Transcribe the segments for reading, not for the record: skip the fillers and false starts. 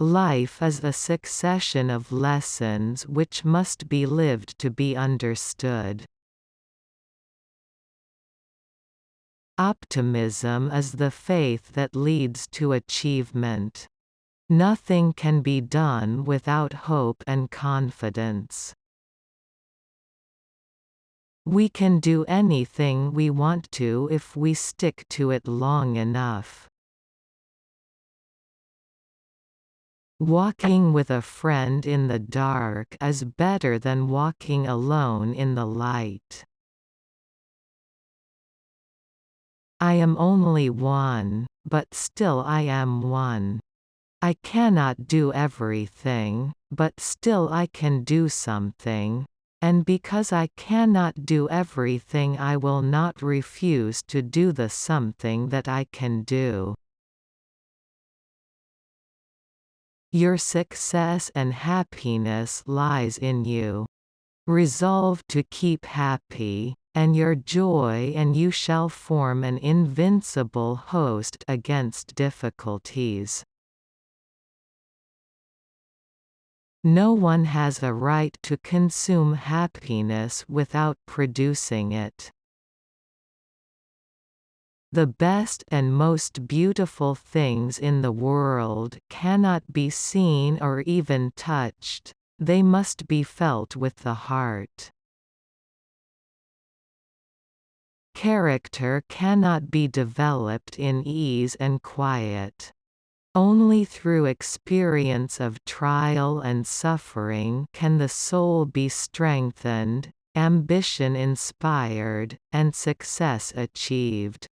Life is a succession of lessons which must be lived to be understood. Optimism is the faith that leads to achievement. Nothing can be done without hope and confidence. We can do anything we want to if we stick to it long enough. Walking with a friend in the dark is better than walking alone in the light. I am only one, but still I am one. I cannot do everything, but still I can do something, and because I cannot do everything I will not refuse to do the something that I can do. Your success and happiness lies in you. Resolve to keep happy, and your joy and you shall form an invincible host against difficulties. No one has a right to consume happiness without producing it. The best and most beautiful things in the world cannot be seen or even touched, they must be felt with the heart. Character cannot be developed in ease and quiet. Only through experience of trial and suffering can the soul be strengthened, ambition inspired, and success achieved.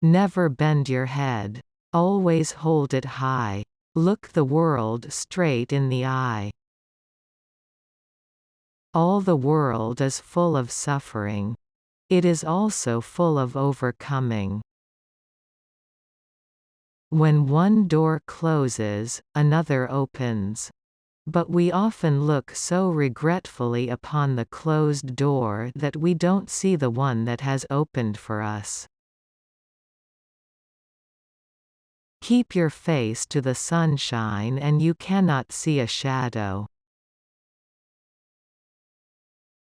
Never bend your head. Always hold it high. Look the world straight in the eye. All the world is full of suffering. It is also full of overcoming. When one door closes, another opens. But we often look so regretfully upon the closed door that we don't see the one that has opened for us. Keep your face to the sunshine and you cannot see a shadow.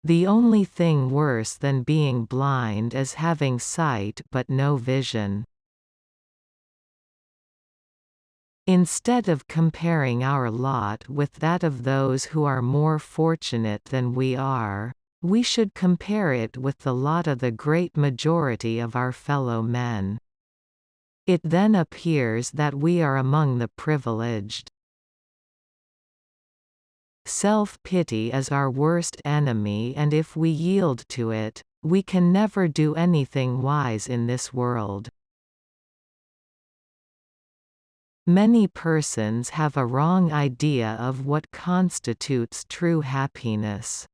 The only thing worse than being blind is having sight but no vision. Instead of comparing our lot with that of those who are more fortunate than we are, we should compare it with the lot of the great majority of our fellow men. It then appears that we are among the privileged. Self-pity is our worst enemy, and if we yield to it, we can never do anything wise in this world. Many persons have a wrong idea of what constitutes true happiness.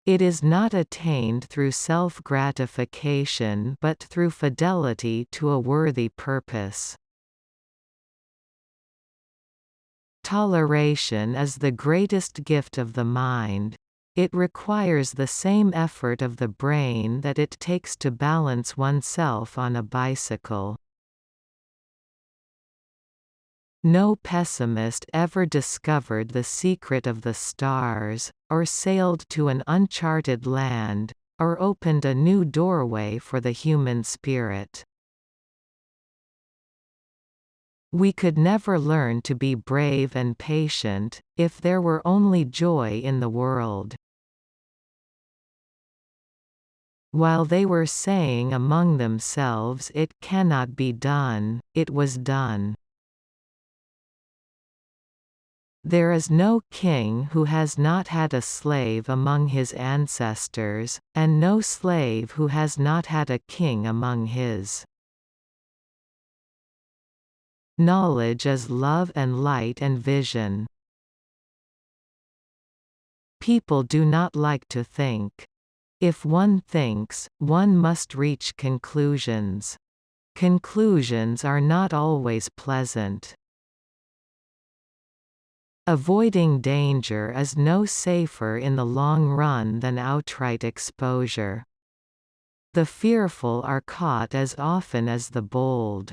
It is not attained through self-gratification but through fidelity to a worthy purpose. Toleration is the greatest gift of the mind. It requires the same effort of the brain that it takes to balance oneself on a bicycle. No pessimist ever discovered the secret of the stars, or sailed to an uncharted land, or opened a new doorway for the human spirit. We could never learn to be brave and patient, if there were only joy in the world. While they were saying among themselves, "It cannot be done," it was done. There is no king who has not had a slave among his ancestors, and no slave who has not had a king among his. Knowledge is love and light and vision. People do not like to think. If one thinks, one must reach conclusions. Conclusions are not always pleasant. Avoiding danger is no safer in the long run than outright exposure. The fearful are caught as often as the bold.